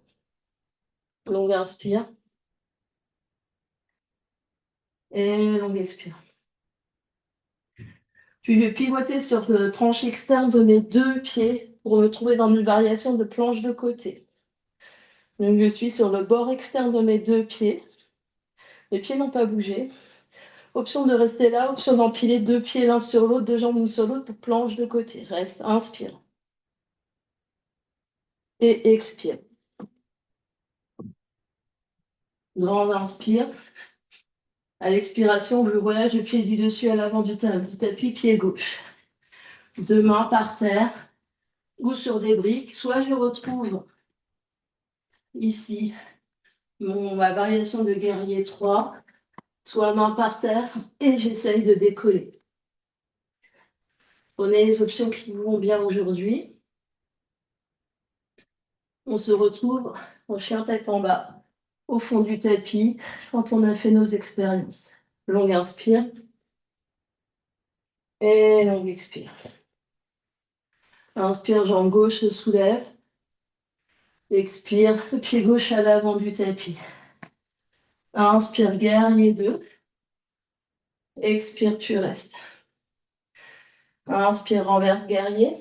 Longue inspire. Et longue expire. Puis je vais pivoter sur la tranche externe de mes deux pieds pour me trouver dans une variation de planche de côté. Donc je suis sur le bord externe de mes deux pieds. Mes pieds n'ont pas bougé. Option de rester là, option d'empiler deux pieds l'un sur l'autre, deux jambes l'une sur l'autre pour planche de côté. Reste, inspire. Et expire. Grande inspire. À l'expiration, je voyage le pied du dessus à l'avant du tapis, pied gauche. Deux mains par terre ou sur des briques. Soit je retrouve ici ma variation de guerrier 3, soit main par terre et j'essaye de décoller. Prenez les options qui vous vont bien aujourd'hui. On se retrouve en chien tête en bas, au fond du tapis, quand on a fait nos expériences. Longue inspire et longue expire. Inspire, jambe gauche se soulève. Expire, pied gauche à l'avant du tapis. Inspire, guerrier 2. Expire, tu restes. Inspire, renverse guerrier.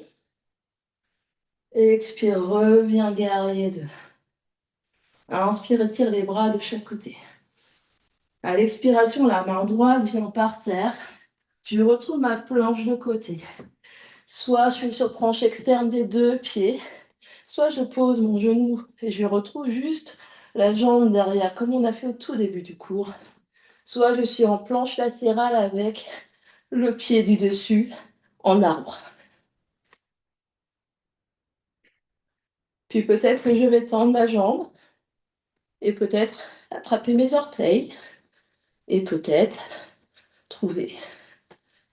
Expire, reviens guerrier 2. Inspire, étire les bras de chaque côté. À l'expiration, la main droite vient par terre. Je retrouve ma planche de côté. Soit je suis sur tranche externe des deux pieds, soit je pose mon genou et je retrouve juste la jambe derrière, comme on a fait au tout début du cours. Soit je suis en planche latérale avec le pied du dessus en arbre. Puis peut-être que je vais tendre ma jambe et peut-être attraper mes orteils et peut-être trouver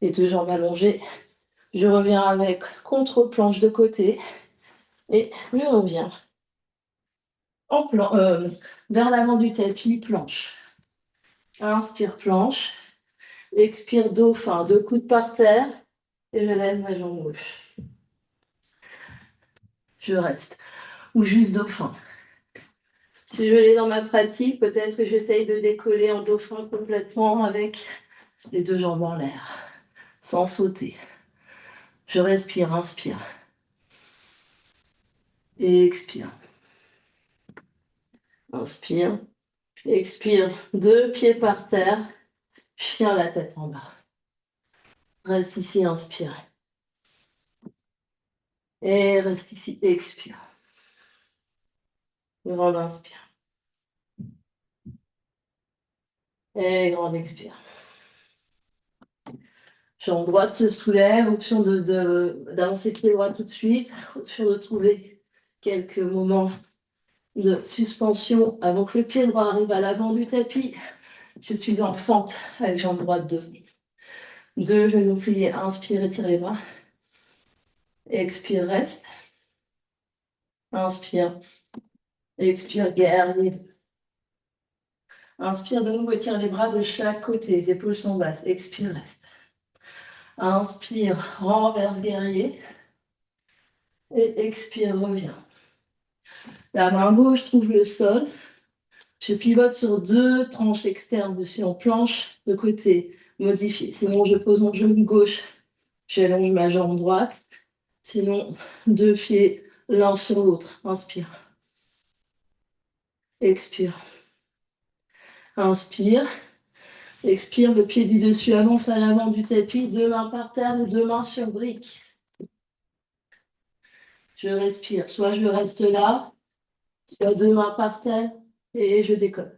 les deux jambes allongées. Je reviens avec contre-planche de côté et je reviens vers l'avant du tapis, planche. Inspire, planche. Expire, dauphin, deux coudes par terre et je lève ma jambe gauche. Je reste. Ou juste dauphin. Si je l'ai dans ma pratique, peut-être que j'essaye de décoller en dauphin complètement avec les deux jambes en l'air, sans sauter. Je respire, inspire. Et expire. Inspire. Expire. Deux pieds par terre. Chien la tête en bas. Reste ici, inspire. Et reste ici, expire. Grande inspire. Et grande expire. Jambe droite se soulève, option d'avancer le pied droit tout de suite, option de trouver quelques moments de suspension avant que le pied droit arrive à l'avant du tapis. Je suis en fente avec jambe droite devant. Deux genoux pliés, inspire, étire les bras. Expire, reste. Inspire. Expire, guerrier. Inspire de nouveau, étire les bras de chaque côté, les épaules sont basses. Expire, reste. Inspire, renverse guerrier. Et expire, reviens. La main gauche trouve le sol. Je pivote sur deux tranches externes. Je suis en planche de côté, modifié. Sinon, je pose mon genou gauche. J'allonge ma jambe droite. Sinon, deux pieds l'un sur l'autre. Inspire. Expire. Inspire. Expire, le pied du dessus avance à l'avant du tapis, deux mains par terre ou deux mains sur briques. Je respire. Soit je reste là, Soit deux mains par terre et je décolle.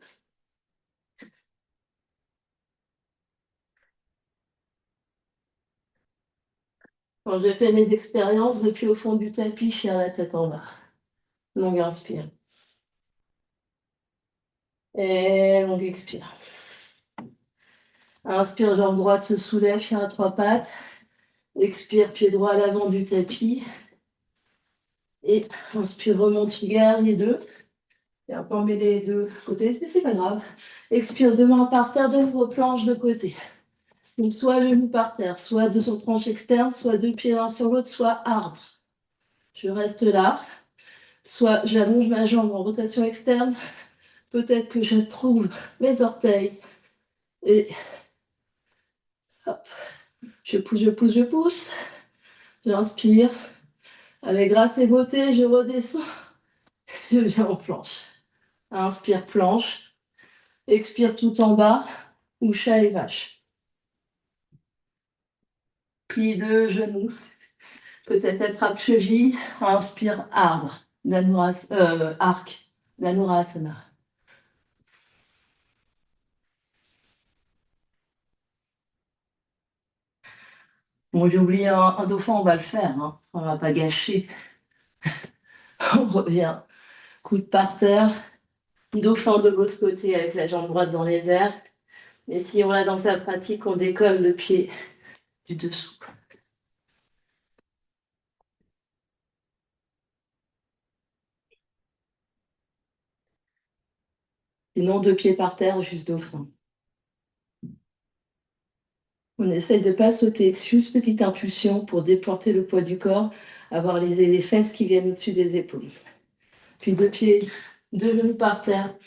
Quand j'ai fait mes expériences, depuis au fond du tapis, je tiens la tête en bas. Longue inspire. Et longue expire. Inspire, jambe droite se soulève, chien à trois pattes. Expire, pied droit à l'avant du tapis. Et inspire, remonte, guerrier 2. Et un peu met les deux côtés, mais c'est pas grave. Expire, deux mains par terre, de nouveau planche de côté. Donc soit genou par terre, soit deux sur tranche externe, soit deux pieds l'un sur l'autre, soit arbre. Je reste là. Soit j'allonge ma jambe en rotation externe, peut-être que je trouve mes orteils et hop, je pousse, je pousse, je pousse. J'inspire. Avec grâce et beauté, je redescends. Je viens en planche. Inspire, planche. Expire tout en bas ou chat et vache. Plie de genoux. Peut-être attrape-cheville. Inspire, arbre. Arc. Dhanurasana. Bon, j'ai oublié un dauphin, on va le faire. Hein. On va pas gâcher. On revient. Coude par terre. Dauphin de l'autre côté avec la jambe droite dans les airs. Et si on l'a dans sa pratique, on décolle le pied du dessous. Sinon, deux pieds par terre, juste dauphin. On essaye de ne pas sauter, juste petite impulsion pour déporter le poids du corps, avoir les fesses qui viennent au-dessus des épaules. Puis deux pieds, deux genoux par terre,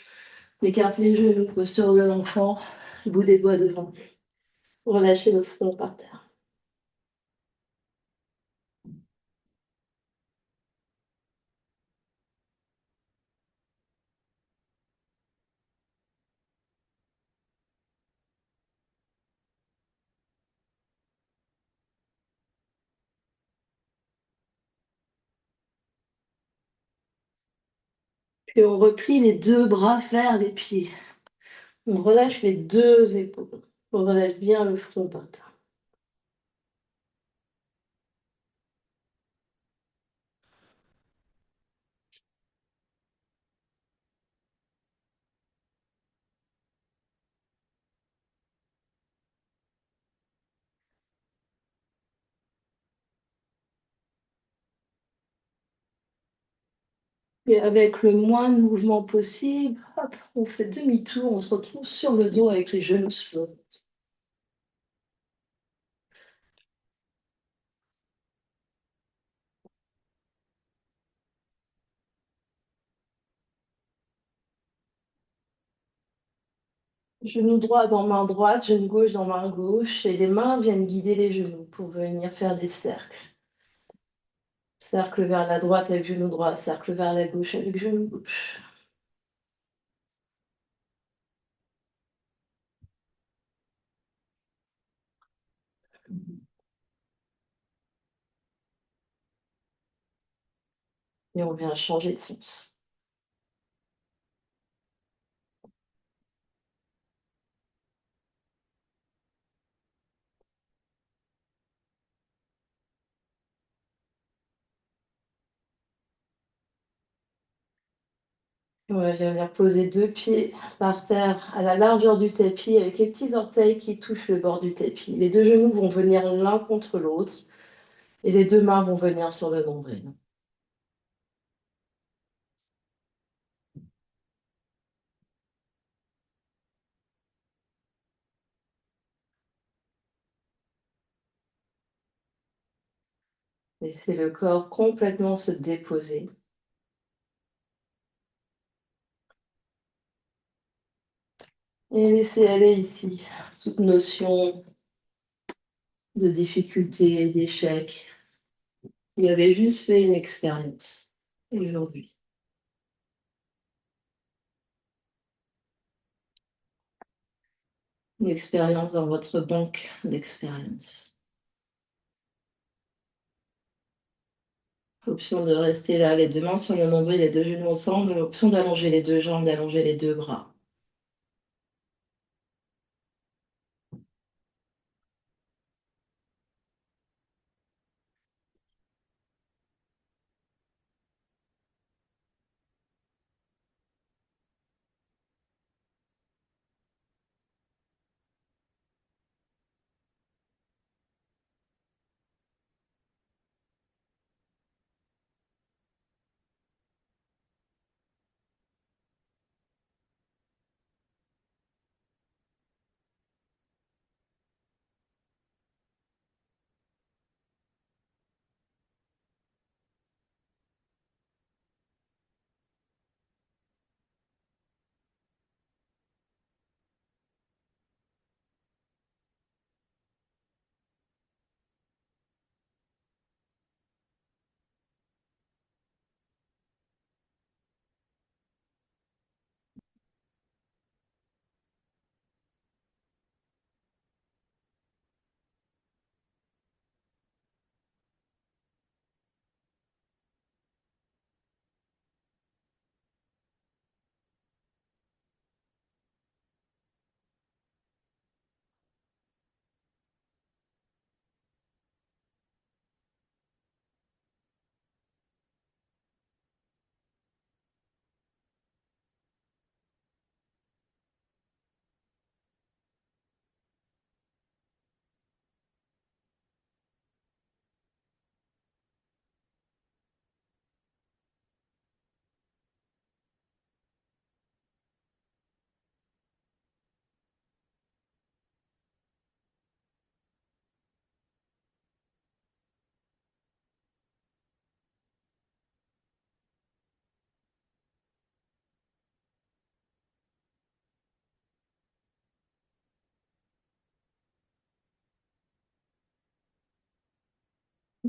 on écarte les genoux, posture de l'enfant, bout des doigts devant. Relâchez le front par terre. Puis on replie les deux bras vers les pieds. On relâche les deux épaules. On relâche bien le front par terre. Et avec le moins de mouvement possible, hop, on fait demi-tour, on se retrouve sur le dos avec les genoux sur le ventre. Genou droit dans main droite, genou gauche dans main gauche, et les mains viennent guider les genoux pour venir faire des cercles. Cercle vers la droite avec genou droit, cercle vers la gauche avec genou gauche. Et on vient changer de sens. On va venir poser deux pieds par terre à la largeur du tapis avec les petits orteils qui touchent le bord du tapis. Les deux genoux vont venir l'un contre l'autre et les deux mains vont venir sur le nombril. Laissez le corps complètement se déposer. Et laissez aller ici toute notion de difficulté, d'échec. Vous avez juste fait une expérience aujourd'hui. Une expérience dans votre banque d'expérience. Option de rester là, les deux mains sur le nombril, les deux genoux ensemble. Option d'allonger les deux jambes, d'allonger les deux bras.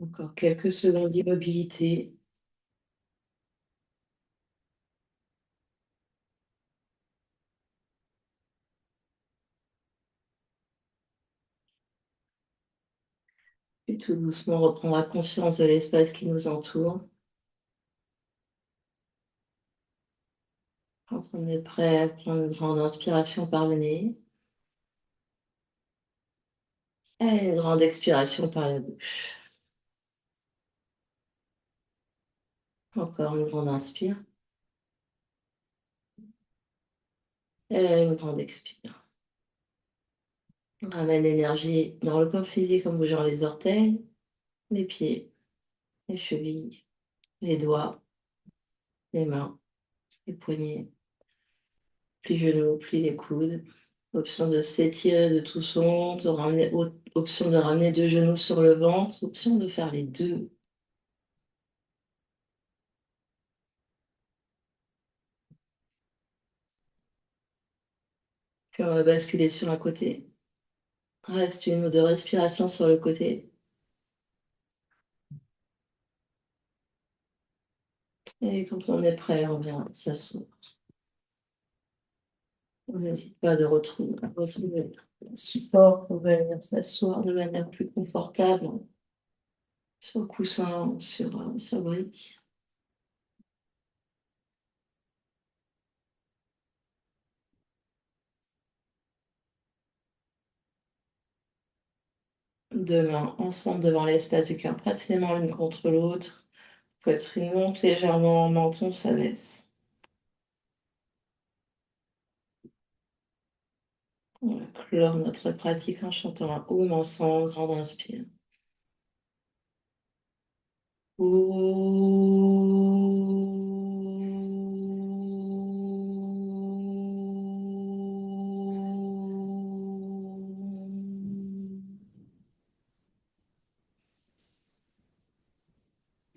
Encore quelques secondes d'immobilité. Puis tout doucement, on reprendra conscience de l'espace qui nous entoure. Quand on est prêt, prendre une grande inspiration par le nez et une grande expiration par la bouche. Encore une grande inspire et une grande expire. On ramène l'énergie dans le corps physique en bougeant les orteils, les pieds, les chevilles, les doigts, les mains, les poignets, plie genoux, plie les coudes. Option de s'étirer de tout son, option de ramener deux genoux sur le ventre, option de faire les deux. Puis on va basculer sur un côté. Reste une ou deux respirations sur le côté. Et quand on est prêt, on vient s'asseoir. On n'hésite pas de retrouver un support pour venir s'asseoir de manière plus confortable sur coussin, sur brique. Deux mains ensemble devant l'espace du cœur. Presse les mains l'une contre l'autre. Poitrine monte légèrement, menton s'abaisse. On va clore notre pratique en chantant un Om ensemble, grande inspire.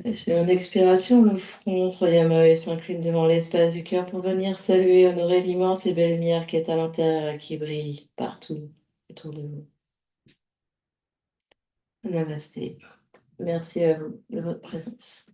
Et sur une expiration, le front, troisième œil s'incline devant l'espace du cœur pour venir saluer, honorer l'immense et belle lumière qui est à l'intérieur et qui brille partout autour de nous. Namasté. Merci à vous de votre présence.